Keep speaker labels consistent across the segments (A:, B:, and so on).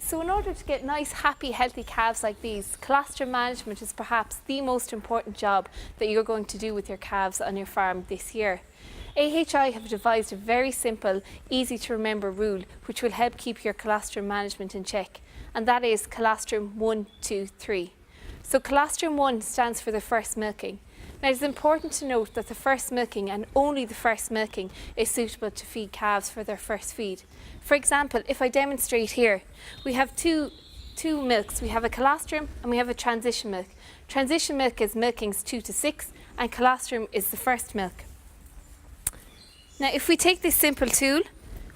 A: So in order to get nice, happy, healthy calves like these, colostrum management is perhaps the most important job that you're going to do with your calves on your farm this year. AHI have devised a very simple, easy to remember rule which will help keep your colostrum management in check, and that is colostrum 1, 2, 3. So colostrum 1 stands for the first milking. Now it's important to note that the first milking and only the first milking is suitable to feed calves for their first feed. For example, if I demonstrate here, we have two milks. We have a colostrum and we have a transition milk. Transition milk is milkings 2 to 6 and colostrum is the first milk. Now if we take this simple tool,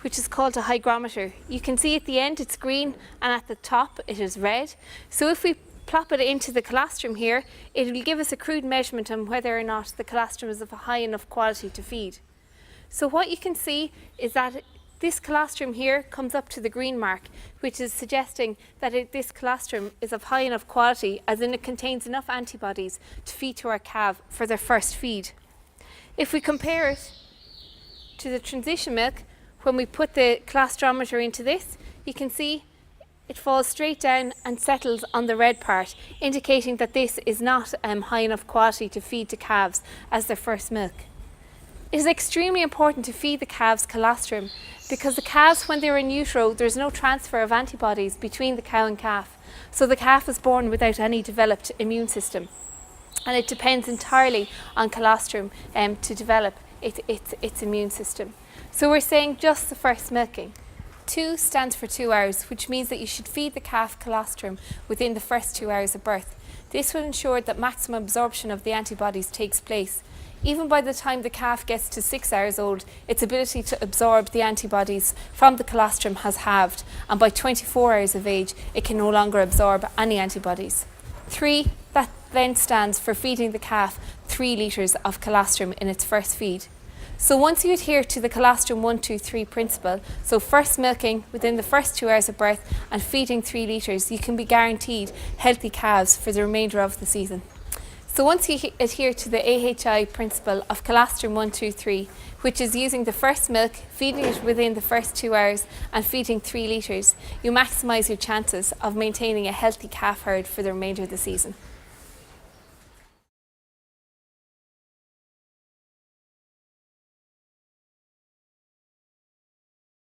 A: which is called a hygrometer, you can see at the end it's green and at the top it is red. So if we plop it into the colostrum here, it will give us a crude measurement on whether or not the colostrum is of a high enough quality to feed. So what you can see is that this colostrum here comes up to the green mark, which is suggesting that this colostrum is of high enough quality, as in it contains enough antibodies to feed to our calf for their first feed. If we compare it to the transition milk, when we put the colostrometer into this, you can see it falls straight down and settles on the red part, indicating that this is not high enough quality to feed to calves as their first milk. It is extremely important to feed the calves colostrum because the calves, when they're in utero, there's no transfer of antibodies between the cow and calf. So the calf is born without any developed immune system. And it depends entirely on colostrum to develop its immune system. So we're saying just the first milking. 2 stands for 2 hours, which means that you should feed the calf colostrum within the first 2 hours of birth. This will ensure that maximum absorption of the antibodies takes place. Even by the time the calf gets to 6 hours old, its ability to absorb the antibodies from the colostrum has halved, and by 24 hours of age, it can no longer absorb any antibodies. 3, that then stands for feeding the calf 3 litres of colostrum in its first feed. So once you adhere to the colostrum 1, 2, 3 principle, so first milking within the first 2 hours of birth and feeding 3 litres, you can be guaranteed healthy calves for the remainder of the season. So once you adhere to the AHI principle of colostrum 1, 2, 3, which is using the first milk, feeding it within the first 2 hours and feeding 3 litres, you maximise your chances of maintaining a healthy calf herd for the remainder of the season.